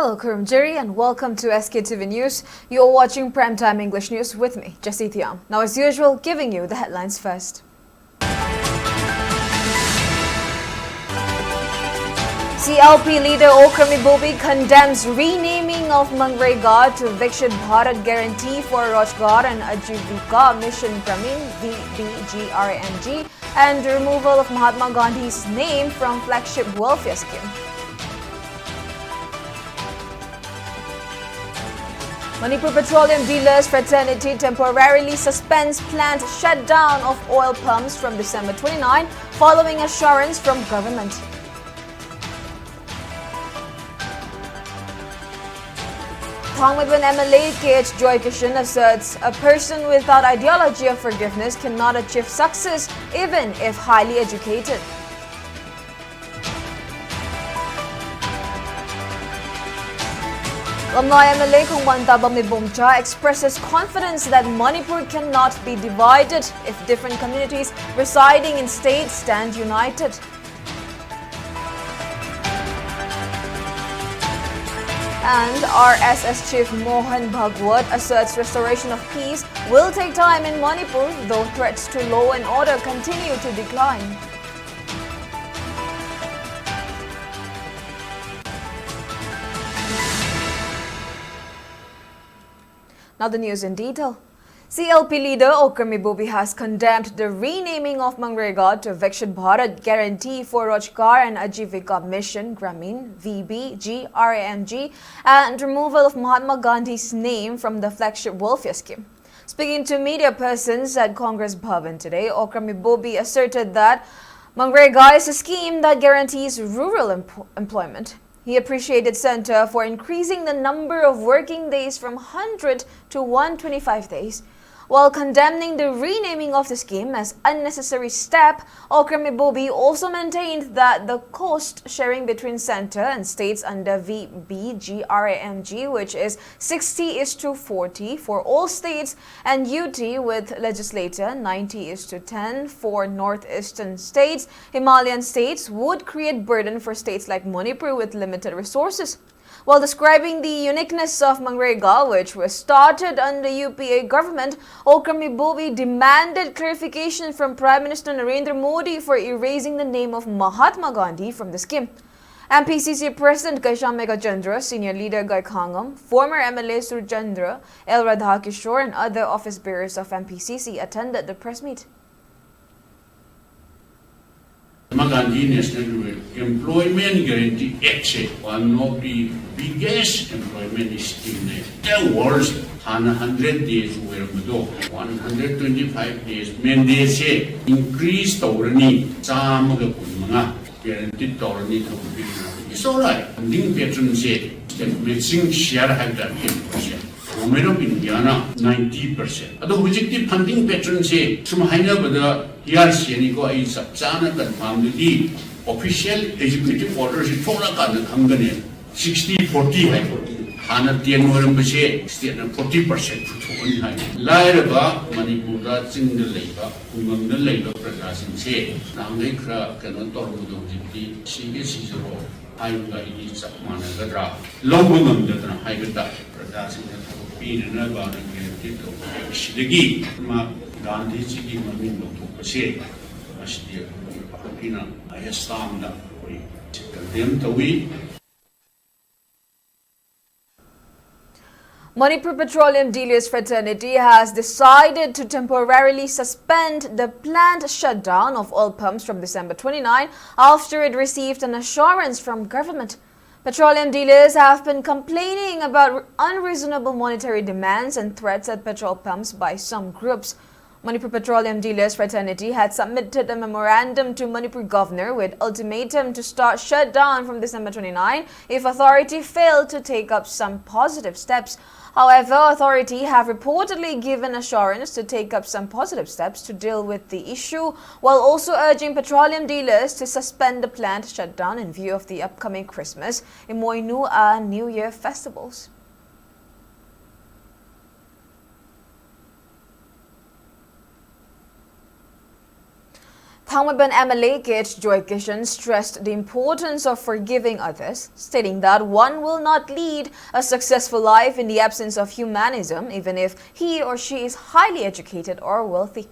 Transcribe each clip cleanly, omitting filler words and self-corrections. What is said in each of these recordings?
Hello, Kurum Jerry, and welcome to SKTV News. You're watching Primetime English News with me, Jessie. Now, as usual, giving you the headlines first. CLP leader Okrami Bobi condemns renaming of MGNREGA to Viksit Bharat Guarantee for Rozgar and Ajivika Mission Gramin (VBGRAMG) and removal of Mahatma Gandhi's name from flagship welfare scheme. Manipur Petroleum Dealers Fraternity temporarily suspends planned shutdown of oil pumps from December 29 following assurance from government. Thongmadwan MLA KH Joy Kishan asserts a person without ideology of forgiveness cannot achieve success even if highly educated. Lamnoy MLA Kungwantabam Nibumcha expresses confidence that Manipur cannot be divided if different communities residing in states stand united. And RSS Chief Mohan Bhagwat asserts restoration of peace will take time in Manipur, though threats to law and order continue to decline. Now the news in detail. CLP leader Okrami Bobi has condemned the renaming of MGNREGA to Viksit Bharat Guarantee for Rozgar and Ajivika Mission Gramin (VBGRAMG) and removal of Mahatma Gandhi's name from the flagship welfare scheme. Speaking to media persons at Congress Bhavan today, Okrami Bobi asserted that MGNREGA is a scheme that guarantees rural employment. He appreciated Centre for increasing the number of working days from 100 to 125 days. While condemning the renaming of the scheme as unnecessary step, Okrami Bobi also maintained that the cost sharing between Centre and states under VBGRAMG, which is 60:40 for all states, and UT with legislator 90:10 for northeastern states, Himalayan states, would create burden for states like Manipur with limited resources. While describing the uniqueness of MGNREGA, which was started under UPA government, Okrami Bobi demanded clarification from Prime Minister Narendra Modi for erasing the name of Mahatma Gandhi from the scheme. MPCC President Kaisham Megachandra, Senior Leader Gai Khangam, former MLA Surchandra, L. Radhakishore and other office bearers of MPCC attended the press meet. Mahatma Gandhi National Employment Guarantee Act one of the biggest employment scheme in the world. 100 days were 125 days mandate increase tawrani chamaga kunmanga guaranteed tawrani thawbi. It's all right. Funding patron say matching share have that 10%. Government of India 90%. Ado hujikti funding patron say sum haina bada HRC ni ko ai sab chana confirm di official executive orders thola kan khangane 60-40 hai hana 10 waram base state 40% thoni hai lairaba Manipur da chingda leiba umangda leiba praja sing se nangai khra kana tormudo jipti sige sijro aiga ini chap managadra longbo ngamdana haigata praja sing pina ba ngi to sidagi ma Gandhi ji ki mamin lo to se astia pina ayastamda oi condemn tawi. Manipur Petroleum Dealers Fraternity has decided to temporarily suspend the planned shutdown of oil pumps from December 29 after it received an assurance from government. Petroleum dealers have been complaining about unreasonable monetary demands and threats at petrol pumps by some groups. Manipur Petroleum Dealers Fraternity had submitted a memorandum to Manipur governor with ultimatum to start shutdown from December 29 if authority failed to take up some positive steps. However, authority have reportedly given assurance to take up some positive steps to deal with the issue, while also urging petroleum dealers to suspend the planned shutdown in view of the upcoming Christmas, Imoinu and New Year festivals. Pangmaban MLA Kit Joy Kishan stressed the importance of forgiving others, stating that one will not lead a successful life in the absence of humanism, even if he or she is highly educated or wealthy.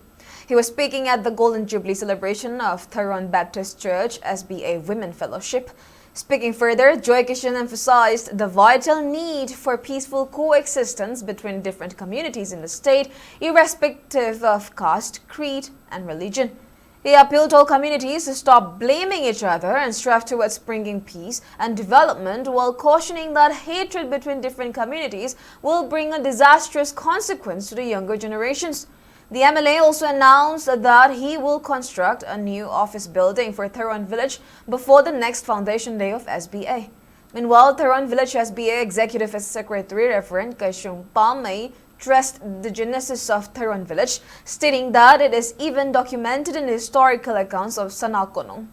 He was speaking at the Golden Jubilee celebration of Tharon Baptist Church SBA Women Fellowship. Speaking further, Joy Kishan emphasized the vital need for peaceful coexistence between different communities in the state, irrespective of caste, creed, and religion. He appealed to all communities to stop blaming each other and strive towards bringing peace and development, while cautioning that hatred between different communities will bring a disastrous consequence to the younger generations. The MLA also announced that he will construct a new office building for Tharon Village before the next foundation day of SBA. Meanwhile, Tharon Village SBA Executive Secretary Reverend Kaishung Pamay stressed the genesis of Tharon Village, stating that it is even documented in the historical accounts of Sanakonong.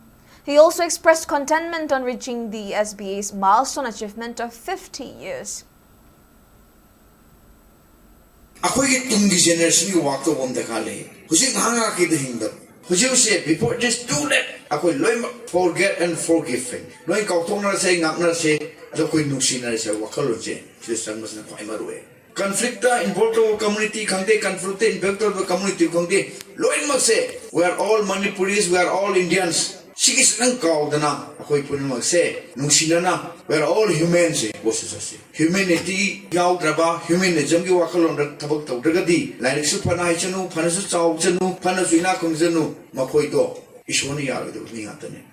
He also expressed contentment on reaching the SBA's milestone achievement of 50 years. Ako'y tunggi generation yung wakto kong dakali. Husik hanga kita hingdap. Husik siya, before it is too late, ako'y loy forget and forgiving. Loy kautong na siya, ngak na siya, at ako'y nungsi na siya, wakalon siya. Siya sang mas na kaya maruwe. Conflicta involved to community khangde conflicta involved to community khangde loin mag se we are all Manipuris, we are all Indians. Sigis nang kaw dana ako'y puno mag se nungsina na we are all humans se bosas humanity yaw draba humanism gi wakalon rak thabak taw dragadi lairik su panai chanu phanasu chaw chanu phanasu ina khong chanu makhoi to ishoni yar do ni ngatane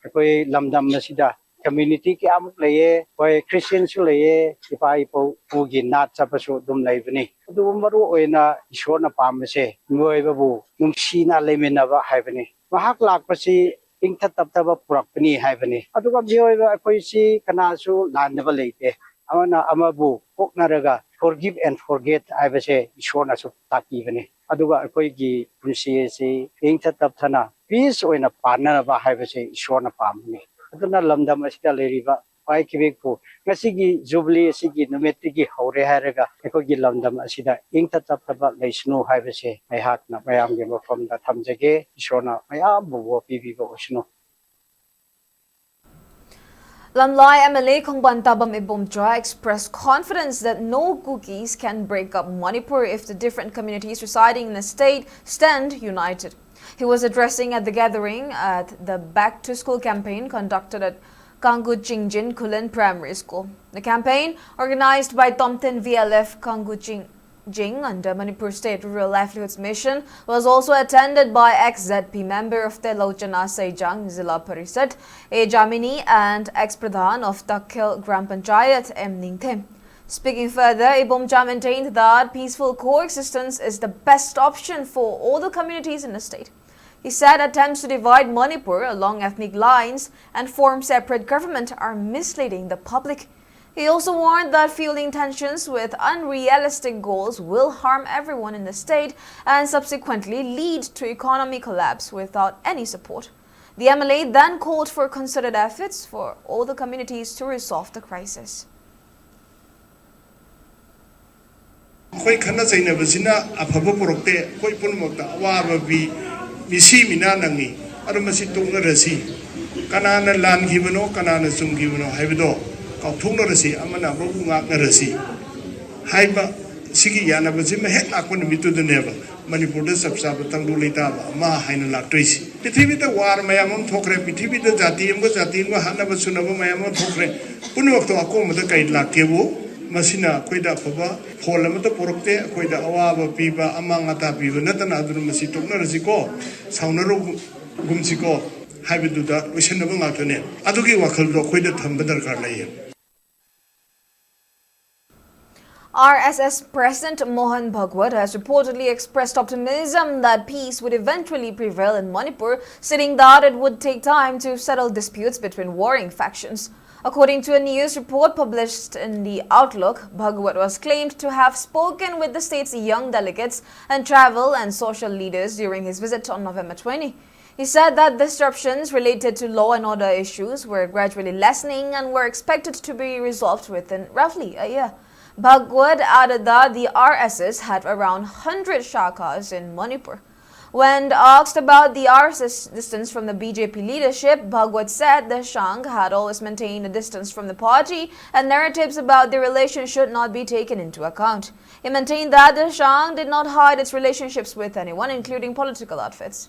ako'y lamdam na sida community ki amuk laye koi Christian su laye ipai po pugi nat sa pasu dum laibani adu maru oina ishor na pamse ngoi babu nungsi na lemena ba haibani mahak lak pasi ingthat tap tap purakpani haibani adu ka bioi ba koi si kana su lan ba leite amana amabu koknaraga forgive and forget haibase ishor na su takibani adu ka koi gi punsi si ingthat tap thana peace oina partner ba haibase ishor na pamni aduna lamdam asida leriba pai kibek ngasigi jubilee asigi numetigi hore haraga ekogi lamdam asida ingta taptaba leisnu haibase aihak na mayam ge mofam da thamjage ishona mayam bo pibi bo osno Lamlai MLA Kongbantabam Ibomja expressed confidence that no cookies can break up Manipur if the different communities residing in the state stand united. He was addressing at the gathering at the Back to School campaign conducted at Kangu Chingjin Kulen Primary School. The campaign, organized by Tomten VLF Kangu Chingjin under Manipur State Rural Livelihoods Mission, was also attended by ex-ZP member of Telochana Sejang Zilla Parisad, A. Jamini, and ex-Pradhan of Takil Gram Panchayat M. Ningthem. Speaking further, Ibomja maintained that peaceful coexistence is the best option for all the communities in the state. He said attempts to divide Manipur along ethnic lines and form separate government are misleading the public. He also warned that fueling tensions with unrealistic goals will harm everyone in the state and subsequently lead to economic collapse without any support. The MLA then called for concerted efforts for all the communities to resolve the crisis. Koi khana chaina basina aphaba porokte koi punmokta awa bi misi mina nangi arumasi tungna rasi kanana lan gibano kanana sum gibano haibido ka thungna rasi amana babu ngak na rasi haiba sigi yana basima het akon mitu duneba Manipur da sabsa batang du leita ba ma haina laktoisi prithibi da war mayamon thokre prithibi da jati ma hana basuna ba mayamon thokre punwakto akom da kai lakebo masina koida phaba phol amata porokte koida awaba piba amangata piba natana aduru masi tokna rasiko saunaro gumsiko haibiduda loisanaba ngatone adugi wakhal do koida thamba darkar lai RSS President Mohan Bhagwat has reportedly expressed optimism that peace would eventually prevail in Manipur, stating that it would take time to settle disputes between warring factions. According to a news report published in the Outlook, Bhagwat was claimed to have spoken with the state's young delegates and travel and social leaders during his visit on November 20. He said that disruptions related to law and order issues were gradually lessening and were expected to be resolved within roughly a year. Bhagwat added that the RSS had around 100 shakas in Manipur. When asked about the RSS distance from the BJP leadership, Bhagwat said the Shang had always maintained a distance from the party and narratives about their relation should not be taken into account. He maintained that the Shang did not hide its relationships with anyone, including political outfits.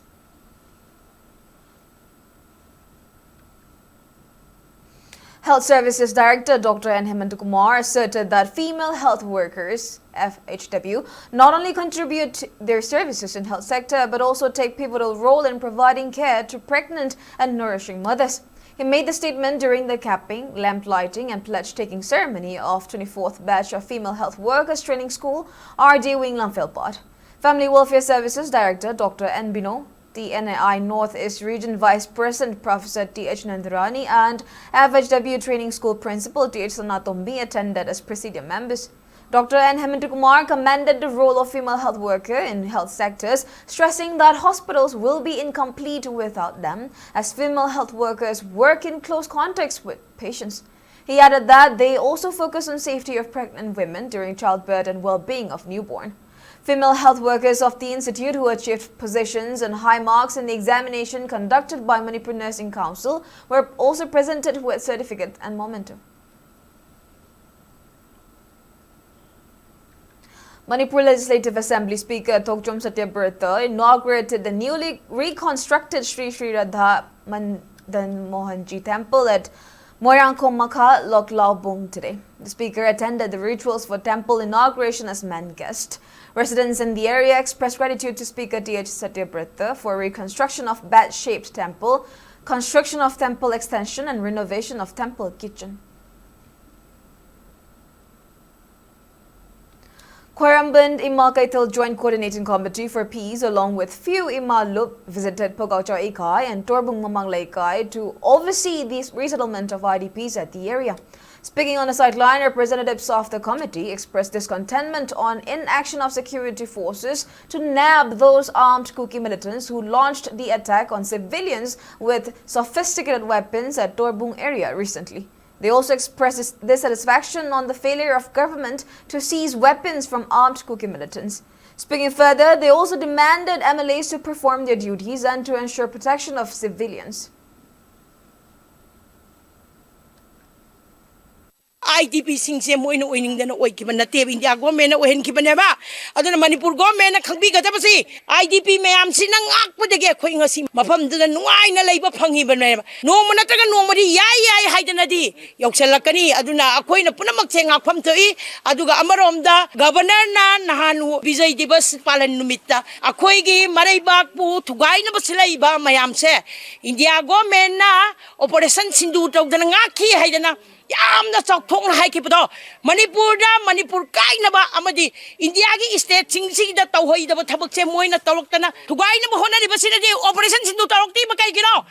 Health Services Director Dr. N. Kumar asserted that female health workers, FHW, not only contribute their services in health sector but also take pivotal role in providing care to pregnant and nourishing mothers. He made the statement during the capping, lamp lighting and pledge-taking ceremony of 24th batch of Female Health Workers Training School, RD Wing Lamphilpat. Family Welfare Services Director Dr. N. Bino, the NAI Northeast Region Vice President Professor T.H. Nandarani and FHW Training School Principal T.H. Sanatombi attended as presidium members. Dr. N. Kumar commended the role of female health worker in health sectors, stressing that hospitals will be incomplete without them, as female health workers work in close contact with patients. He added that they also focus on safety of pregnant women during childbirth and well-being of newborn. Female health workers of the institute who achieved positions and high marks in the examination conducted by Manipur Nursing Council were also presented with certificate and memento. Manipur Legislative Assembly Speaker Tokjom Satyabrata inaugurated the newly reconstructed Sri Sri Radha Madan Mohanji Temple at Moirangkom Makha, Loklaubung today. The speaker attended the rituals for temple inauguration as main guest. Residents in the area expressed gratitude to Speaker T.H. Satyabrata for reconstruction of bat-shaped temple, construction of temple extension and renovation of temple kitchen. Khwairamband Ima Kaital Joint Coordinating Committee for Peace along with few Ima Lup visited Pogauchao Ikai and Torbung Mamangla Ikai to oversee the resettlement of IDPs at the area. Speaking on the sideline, representatives of the committee expressed discontentment on inaction of security forces to nab those armed Kuki militants who launched the attack on civilians with sophisticated weapons at Torbung area recently. They also expressed dissatisfaction on the failure of government to seize weapons from armed Kuki militants. Speaking further, they also demanded MLAs to perform their duties and to ensure protection of civilians. IDP singse moino oining dana oikiba nate India government na ohen kiba neba aduna Manipur government na khangbi gadabasi IDP mayam sinang akpudege khoi ngasi mafam duna nuai na leiba phangi ba neba no manataga no mari yai haidana di yokselakani aduna akoi na punamak chenga pham thoi aduga amaromda governor na nahanu Vijay Divas palan numitta akoi gi maraibak pu thugai na basilai ba mayam se India government na operation sindu tawdana ngaki haidana yamna chawthong na haikibado Manipur kainaba amadi India gi state singsi da tawhoi da thabak se moina tawloktana thugai na hona ri basina di operation sindu tawlokti ba kai gino.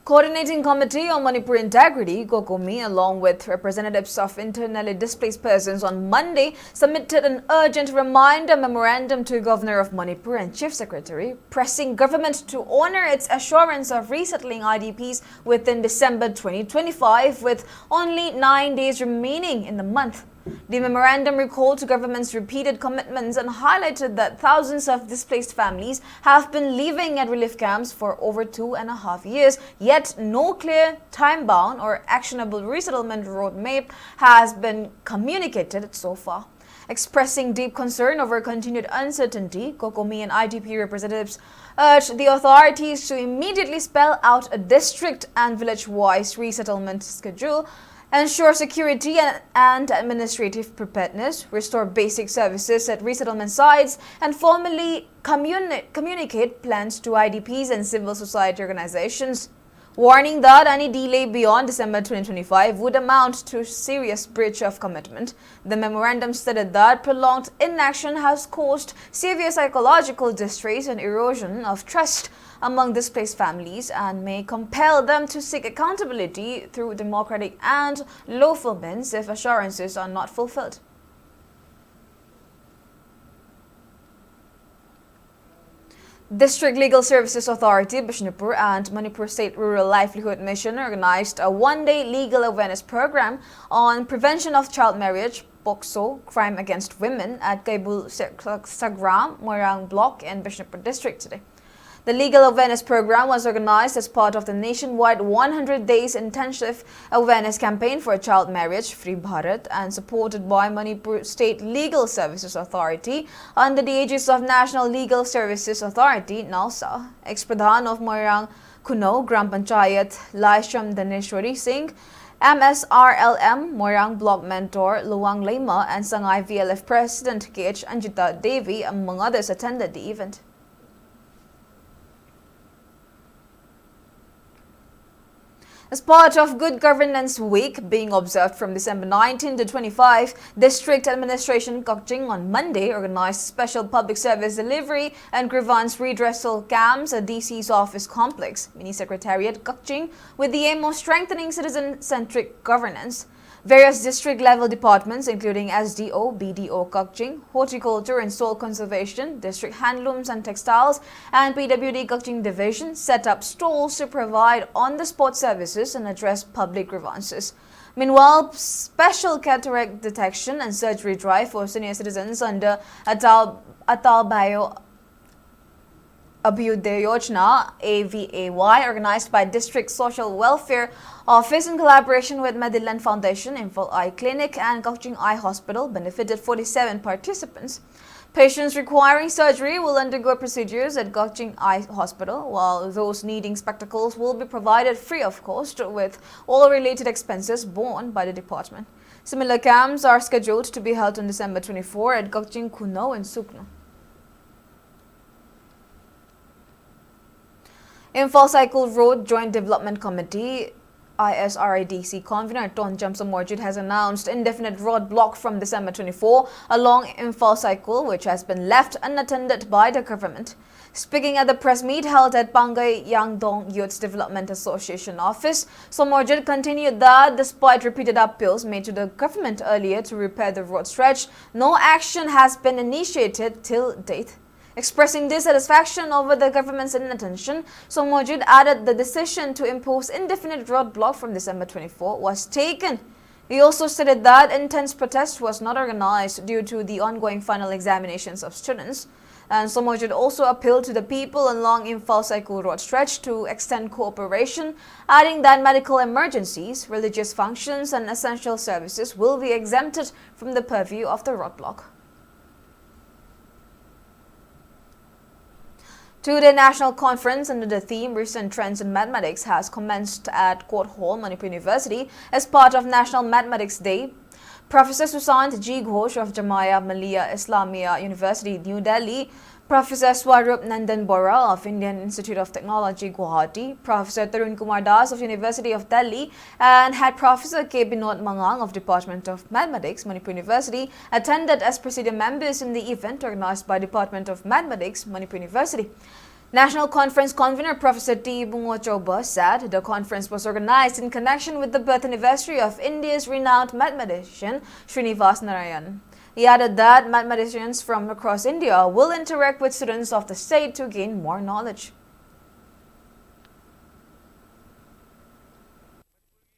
Coordinating Committee on Manipur Integrity, COCOMI, along with representatives of internally displaced persons on Monday, submitted an urgent reminder memorandum to Governor of Manipur and Chief Secretary, pressing government to honor its assurance of resettling IDPs within December 2025, with only 9 days remaining in the month. The memorandum recalled the government's repeated commitments and highlighted that thousands of displaced families have been living at relief camps for over 2.5 years, yet no clear, time-bound or actionable resettlement roadmap has been communicated so far. Expressing deep concern over continued uncertainty, COCOMI and IDP representatives urged the authorities to immediately spell out a district and village-wise resettlement schedule, ensure security and administrative preparedness, restore basic services at resettlement sites, and formally communicate plans to IDPs and civil society organizations, warning that any delay beyond December 2025 would amount to serious breach of commitment. The memorandum stated that prolonged inaction has caused severe psychological distress and erosion of trust among displaced families and may compel them to seek accountability through democratic and lawful means if assurances are not fulfilled. District Legal Services Authority, Bishnupur, and Manipur State Rural Livelihood Mission organized a one-day legal awareness program on prevention of child marriage, POCSO, Crime Against Women, at Kaibul Sagram, Moirang Block in Bishnupur District today. The Legal Awareness Program was organized as part of the nationwide 100 Days Intensive Awareness Campaign for Child Marriage, Free Bharat, and supported by Manipur State Legal Services Authority under the aegis of National Legal Services Authority, NALSA. Ex-Pradhan of Moirang Kuno, Gram Panchayat, Laisham Daneshwari Singh, MSRLM, Moirang Block Mentor, Luang Lema, and Sangay VLF President KH Anjita Devi, among others, attended the event. As part of Good Governance Week being observed from December 19 to 25, District Administration Kakching on Monday organized special public service delivery and grievance redressal camps at DC's office complex, Mini Secretariat Kakching, with the aim of strengthening citizen-centric governance. Various district-level departments including SDO, BDO Kakching, Horticulture and Soil Conservation, District Handlooms and Textiles, and PWD Kakching Division set up stalls to provide on-the-spot services and address public grievances. Meanwhile, special cataract detection and surgery drive for senior citizens under Atal Bio Abhyuday Yojana (AVAY), organized by District Social Welfare Office in collaboration with Mediland Foundation, Imphal Eye Clinic, and Kakching Eye Hospital, benefited 47 participants. Patients requiring surgery will undergo procedures at Kakching Eye Hospital, while those needing spectacles will be provided free of cost, with all related expenses borne by the department. Similar camps are scheduled to be held on December 24 at Kakching Kuno and Sukno. Imphal Cycle Road Joint Development Committee ISRADC convener Ton Jamsa Morjid has announced indefinite roadblock from December 24 along Imphal Cycle, which has been left unattended by the government. Speaking at the press meet held at Pangay Yangdong Youth Development Association office, Somorjid continued that despite repeated appeals made to the government earlier to repair the road stretch, no action has been initiated till date. Expressing dissatisfaction over the government's inattention, Somorjid added the decision to impose indefinite roadblock from December 24 was taken. He also stated that intense protest was not organized due to the ongoing final examinations of students. And Somorjid also appealed to the people along Imphal Cycle Road stretch to extend cooperation, adding that medical emergencies, religious functions and essential services will be exempted from the purview of the roadblock. Two-day national conference under the theme Recent Trends in Mathematics has commenced at Court Hall, Manipur University as part of National Mathematics Day. Professor Susant G. Ghosh of Jamia Millia Islamia University, New Delhi, Professor Swarup Nandan Bora of Indian Institute of Technology, Guwahati, Professor Tarun Kumar Das of University of Delhi, and Head Professor K. Binod Mangang of Department of Mathematics, Manipur University, attended as presidium members in the event organized by Department of Mathematics, Manipur University. National Conference Convener Professor T. Bungo Choba said the conference was organized in connection with the birth anniversary of India's renowned mathematician Srinivas Narayan. He added that mathematicians from across India will interact with students of the state to gain more knowledge.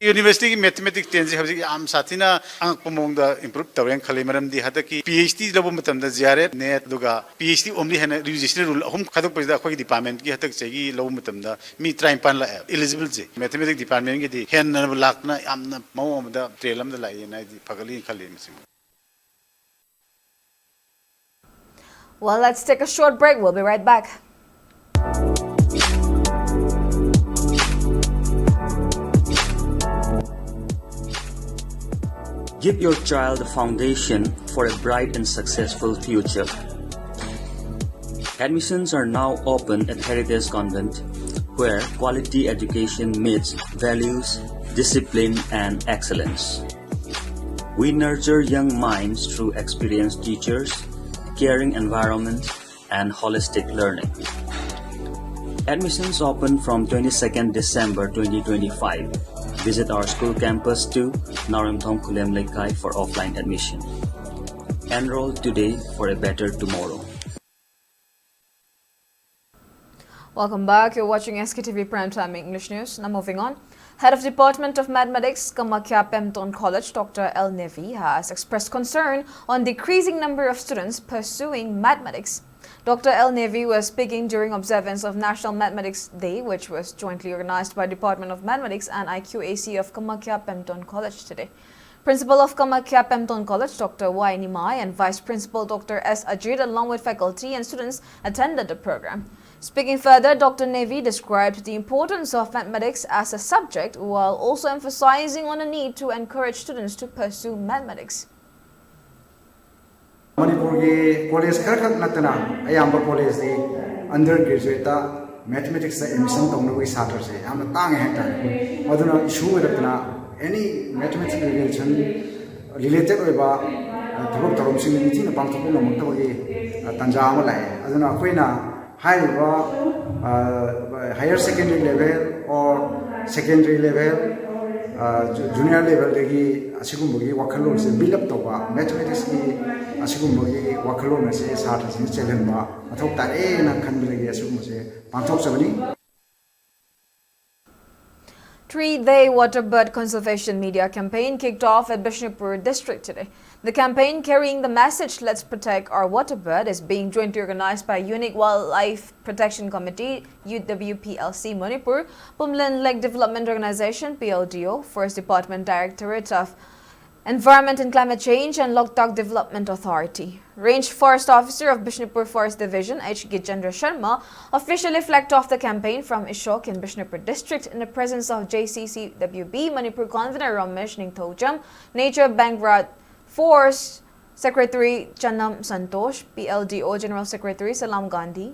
University की mathematics tense हबजी आम साथी ना अंक पमोंग दा improve तवरें खाली मरम दी हता की PhD लबो मतम दा ज़ियारे net दुगा PhD ओमली है ना register rule हम खादों पर दा कोई department की हता की लबो मतम दा मी trying pan ला eligible जे mathematics department की दी हैन ना लाख ना आम ना माउ दा ट्रेलम दा लाये ना दी पगली खाली missing. Well, let's take a short break. We'll be right back. Give your child a foundation for a bright and successful future. Admissions are now open at Heritage Convent, where quality education meets values, discipline, and excellence. We nurture young minds through experienced teachers, caring environment, and holistic learning. Admissions open from 22nd December 2025. Visit our school campus to Naramthong Kulem Lekai for offline admission. Enroll today for a better tomorrow. Welcome back. You're watching SKTV Primetime English News. Now moving on. Head of Department of Mathematics, Kamakya Pemton College, Dr. L. Nevi, has expressed concern on decreasing number of students pursuing mathematics. Dr. L. Nevi was speaking during observance of National Mathematics Day, which was jointly organized by Department of Mathematics and IQAC of Kamakya Pemton College today. Principal of Kamakya Pemton College, Dr. Y. Nimai, and Vice Principal Dr. S. Ajit, along with faculty and students, attended the program. Speaking further, Dr. Nevi described the importance of mathematics as a subject while also emphasizing on the need to encourage students to pursue mathematics. Manipur ke college khar natana ayamba college de undergraduate mathematics admission tongna wi satar se amna tang he ta aduna issue ratna any mathematics related oiba thobok thorom sing ni thina pang thokna makta gi tanja ama lai aduna khoina higher secondary level or secondary level junior level legi asigumbogi wakhalon se build up toba mathematics ki asigumbogi wakhalon se sarta sin chelenba athok tare na khanbilegi asugum se pangthok sabani. 3-day waterbird conservation media campaign kicked off at Bishnupur district today. The campaign, carrying the message "Let's protect our waterbird," is being jointly organized by Unique Wildlife Protection Committee (UWPLC) Manipur, Pumlan Lake Development Organization (PLDO), Forest Department Directorate of Environment and Climate Change, and Loktak Development Authority. Range Forest Officer of Bishnupur Forest Division H. Gijendra Sharma officially flagged off the campaign from Ishok in Bishnupur district in the presence of JCCWB Manipur Convener Ramesh Ningthojam, Nature Bankrad Force Secretary Chanam Santosh, PLDO General Secretary Salam Gandhi,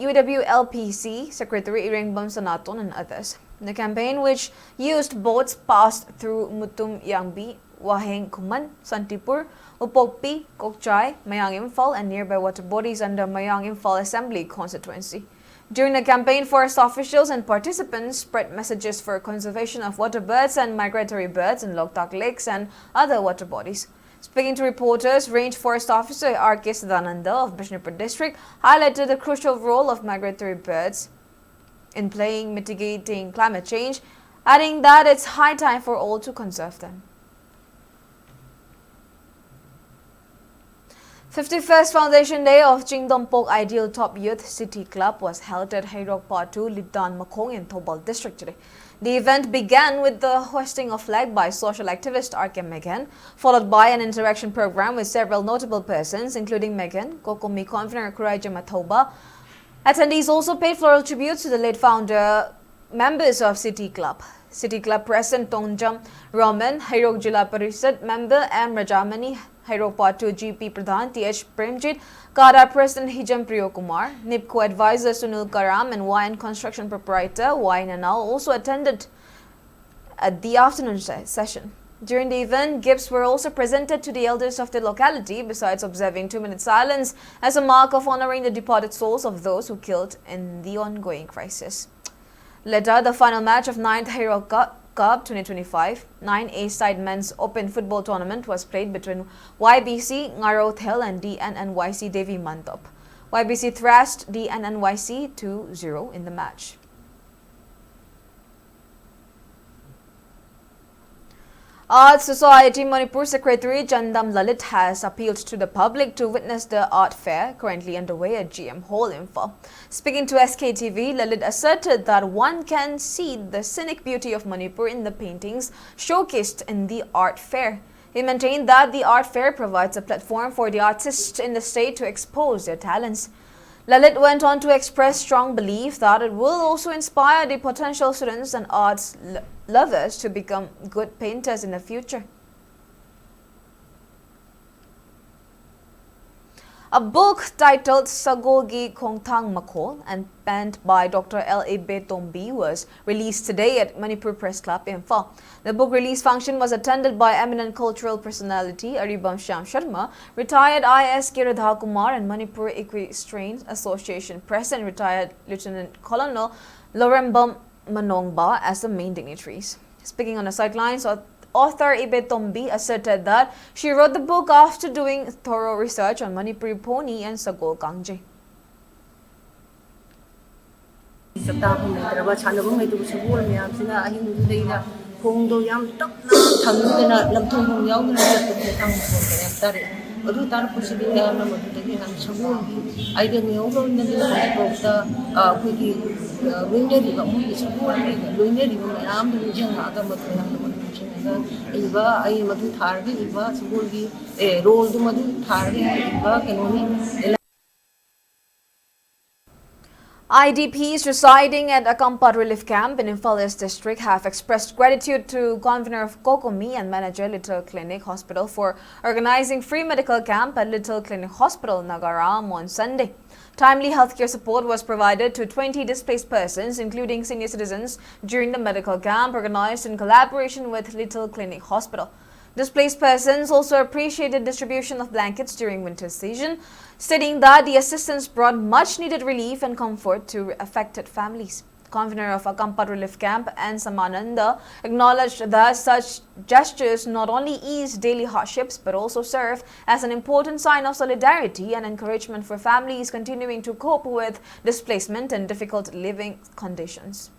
UWLPC Secretary Irengbam Sanaton, and others. The campaign, which used boats, passed through Mutum Yangbi, Waheng Kuman, Santipur, Upokpi, Kokchai, Mayang Imphal, and nearby water bodies under Mayang Imphal Assembly constituency. During the campaign, forest officials and participants spread messages for conservation of water birds and migratory birds in Loktak lakes and other water bodies. Speaking to reporters, Range Forest Officer R.K. Sadananda of Bishnupur district highlighted the crucial role of migratory birds in playing mitigating climate change, adding that it's high time for all to conserve them. 51st Foundation Day of Jingdompok Ideal Top Youth City Club was held at Hayrok Patu, Lidan Makong in Thobal District today. The event began with the hoisting of flag by social activist R.K. Megan, followed by an interaction program with several notable persons, including Megan, Kokomi Convener Kuraja Mathoba. Attendees also paid floral tributes to the late founder members of City Club. City Club President Tongjam Roman, Hayrok Jila Parisad member M. Rajamani, Hayrok Patu GP Pradhan T.H. Premjit, Kada President Hijam Priyokumar, NIPCO Advisor Sunil Karam, and YN Construction Proprietor Y. Nanal also attended at the afternoon session. During the event, gifts were also presented to the elders of the locality, besides observing 2-minute silence as a mark of honoring the departed souls of those who killed in the ongoing crisis. Later, the final match of 9th Hayrok Cup 2025 9A side men's open football tournament was played between YBC Ngaro Thel and DNNYC Devi Mantop. YBC thrashed DNNYC 2-0 in the match. Art Society Manipur Secretary Chandam Lalit has appealed to the public to witness the art fair currently underway at GM Hall, Imphal. Speaking to SKTV, Lalit asserted that one can see the scenic beauty of Manipur in the paintings showcased in the art fair. He maintained that the art fair provides a platform for the artists in the state to expose their talents. Lalit went on to express strong belief that it will also inspire the potential students and arts lovers to become good painters in the future. A book titled Sagogi Kongtang Makol and penned by Dr. L.A. Tombi was released today at Manipur Press Club, Imphal. The book release function was attended by eminent cultural personality Aribam Shyam Sharma, retired I.S. Giradha Kumar, and Manipur Equestrian Association President retired Lieutenant Colonel Lorembam Manongba as the main dignitaries. Speaking on the sidelines, author Ibe Tombi asserted that she wrote the book after doing thorough research on Manipuri pony and Sagol Kangje. Sakta Hundraba Chanabum to Sabur Miamsina, Ahimudina, Hondo Yam Top, Tangana, Lamton Young, Adu Tarpusi, Sabur, I didn't know in the Quickie Windy, Windy, Am, the Vision, Adam, Iva, I am a good target, Iva, Saburi, roll the Madu target, Iva, can only. IDPs residing at a Akampat relief camp in Imphal East district have expressed gratitude to Governor of Kokomi and manager Little Clinic Hospital for organizing free medical camp at Little Clinic Hospital, Nagaram on Sunday. Timely healthcare support was provided to 20 displaced persons, including senior citizens, during the medical camp organized in collaboration with Little Clinic Hospital. Displaced persons also appreciated distribution of blankets during winter season, stating that the assistance brought much-needed relief and comfort to affected families. Convener of Akampat Relief Camp and Samananda acknowledged that such gestures not only ease daily hardships but also serve as an important sign of solidarity and encouragement for families continuing to cope with displacement and difficult living conditions.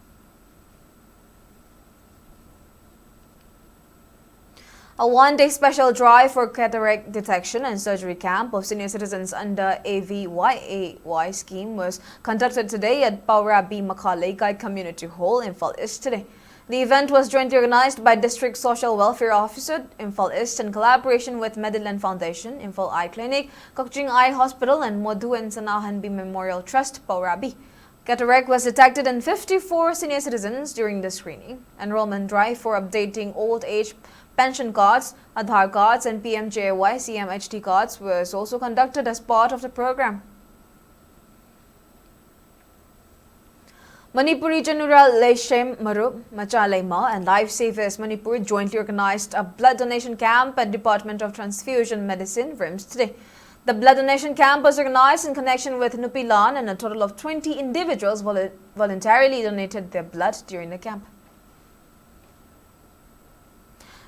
A one-day special drive for cataract detection and surgery camp of senior citizens under AVYAY scheme was conducted today at Paurabi Makalaikai Community Hall, Imphal East today. The event was jointly organized by District Social Welfare Officer, Imphal East, in collaboration with Medellin Foundation, Imphal Eye Clinic, Kokjing Eye Hospital, and Modhu and Sanahanbi Memorial Trust, Paurabi. Cataract was detected in 54 senior citizens during the screening. Enrollment drive for updating old age pension cards, Aadhaar cards and PMJY CMHT cards was also conducted as part of the program. Manipuri General Leshem Marup, Machalema and Lifesavers Manipur jointly organized a blood donation camp at Department of Transfusion Medicine, RIMS, today. The blood donation camp was organized in connection with Nupilan, and a total of 20 individuals voluntarily donated their blood during the camp.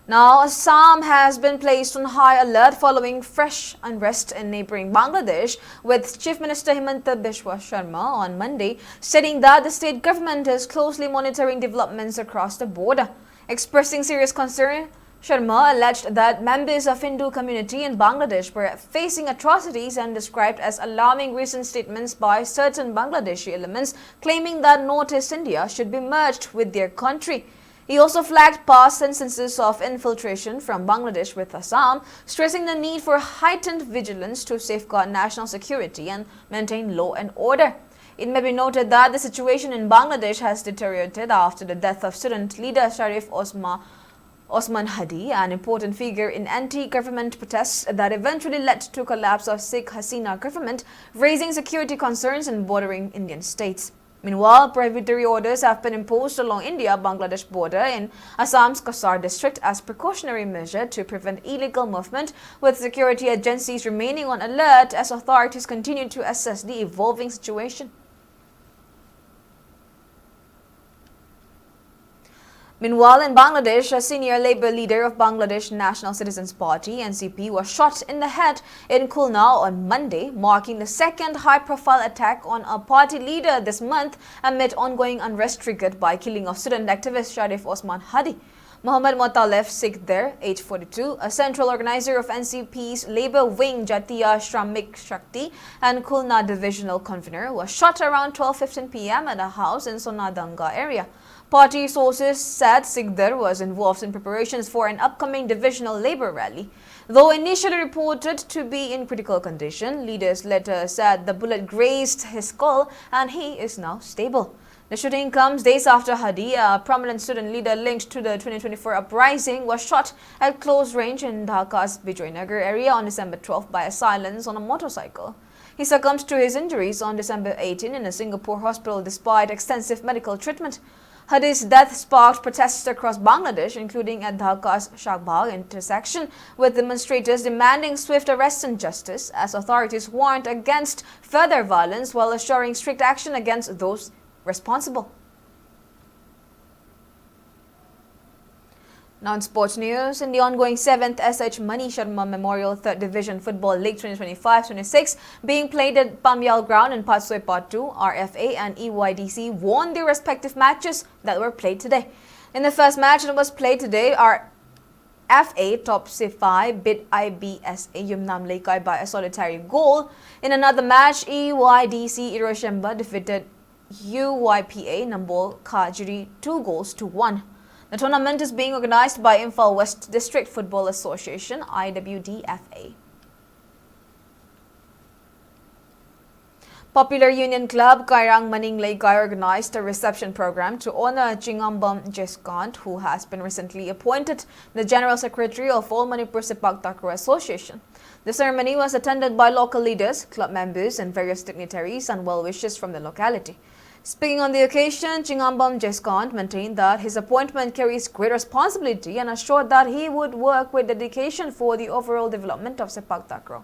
Now, Assam has been placed on high alert following fresh unrest in neighboring Bangladesh, with Chief Minister Himanta Biswa Sharma on Monday stating that the state government is closely monitoring developments across the border. Expressing serious concern, Sharma alleged that members of Hindu community in Bangladesh were facing atrocities and described as alarming recent statements by certain Bangladeshi elements claiming that Northeast India should be merged with their country. He also flagged past instances of infiltration from Bangladesh with Assam, stressing the need for heightened vigilance to safeguard national security and maintain law and order. It may be noted that the situation in Bangladesh has deteriorated after the death of student leader Sharif Osman Hadi, an important figure in anti-government protests that eventually led to collapse of Sheikh Hasina government, raising security concerns in bordering Indian states. Meanwhile, prohibitory orders have been imposed along India-Bangladesh border in Assam's Kasar district as precautionary measure to prevent illegal movement, with security agencies remaining on alert as authorities continue to assess the evolving situation. Meanwhile, in Bangladesh, a senior labor leader of Bangladesh National Citizens Party (NCP) was shot in the head in Khulna on Monday, marking the second high-profile attack on a party leader this month amid ongoing unrest triggered by killing of student activist Sharif Osman Hadi. Mohammad Motalef Sikder, age 42, a central organizer of NCP's labor wing Jatiya Shramik Shakti and Khulna divisional convener, was shot around 12:15 p.m. at a house in Sonadanga area. Party sources said Sikder was involved in preparations for an upcoming divisional labor rally. Though initially reported to be in critical condition, leaders later said the bullet grazed his skull and he is now stable. The shooting comes days after Hadi, a prominent student leader linked to the 2024 uprising, was shot at close range in Dhaka's Bijoynagar area on December 12 by assailants on a motorcycle. He succumbed to his injuries on December 18 in a Singapore hospital despite extensive medical treatment. Hadi's death sparked protests across Bangladesh, including at Dhaka's Shagbagh intersection, with demonstrators demanding swift arrest and justice, as authorities warned against further violence while assuring strict action against those responsible. Now in sports news, in the ongoing 7th SH Mani Sharma Memorial 3rd Division Football League 2025-26 being played at Pamyal Ground in Patsoi Part 2, RFA and EYDC won their respective matches that were played today. In the first match that was played today, FA Top C5 beat IBSA Yumnam Laikai by a solitary goal. In another match, EYDC Hiroshima defeated UYPA Nambol Kajiri 2-1. The tournament is being organized by Imphal West District Football Association, IWDFA. Popular Union Club Kairang Maning Laikai organized a reception program to honor Chingambam Jeskant, who has been recently appointed the General Secretary of All Manipur Sepak Takraw Association. The ceremony was attended by local leaders, club members, and various dignitaries and well-wishers from the locality. Speaking on the occasion, Chingambam Jeskant maintained that his appointment carries great responsibility and assured that he would work with dedication for the overall development of Sepak Takraw.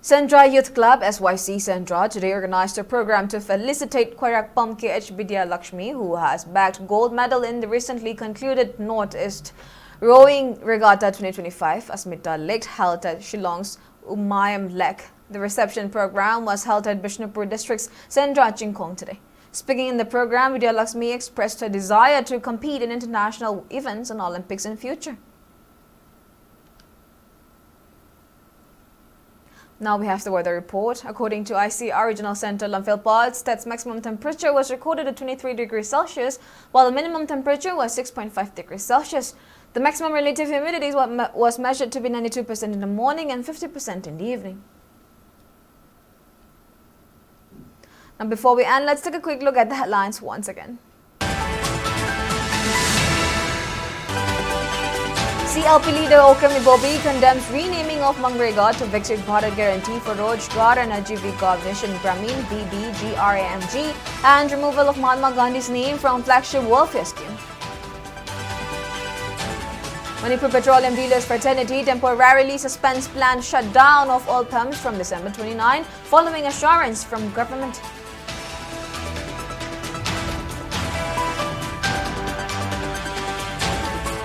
Sendra Youth Club SYC Sendra today organized a program to felicitate Khairakpam KH Bidya Lakshmi, who has bagged gold medal in the recently concluded Northeast Rowing Regatta 2025 Asmita Lake held at Shillong's Umayam Lake. The reception program was held at Bishnupur District's Sendra Chingkong today. Speaking in the program, Vidya Lakshmi expressed her desire to compete in international events and Olympics in future. Now we have the weather report. According to ICR Regional Center Lamphel Stats maximum temperature was recorded at 23 degrees Celsius, while the minimum temperature was 6.5 degrees Celsius. The maximum relative humidity was measured to be 92% in the morning and 50% in the evening. Now before we end, let's take a quick look at the headlines once again. CLP leader Okami Bobi condemns renaming of MGNREGA to Viksit Bharat Guarantee for Rojgar and Ajivika Mission Gramin BBGRAMG and removal of Mahatma Gandhi's name from flagship welfare scheme. Manipur Petroleum Dealers Fraternity temporarily suspends planned shutdown of all pumps from December 29 following assurance from government.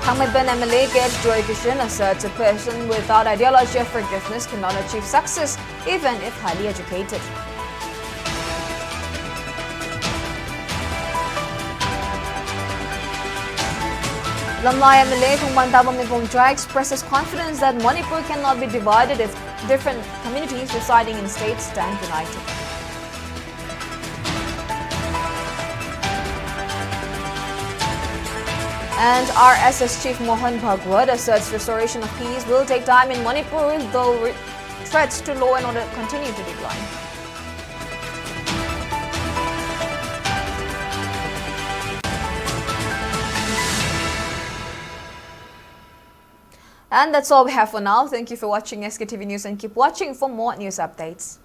Hamidban MLA K.H. Joy Kishan asserts a person without ideology of forgiveness cannot achieve success even if highly educated. Lamlai MLA Kumbantaba Mipumtra expresses confidence that Manipur cannot be divided if different communities residing in states stand united. And RSS Chief Mohan Bhagwat asserts restoration of peace will take time in Manipur, though threats to law and order continue to decline. And that's all we have for now. Thank you for watching SKTV News and keep watching for more news updates.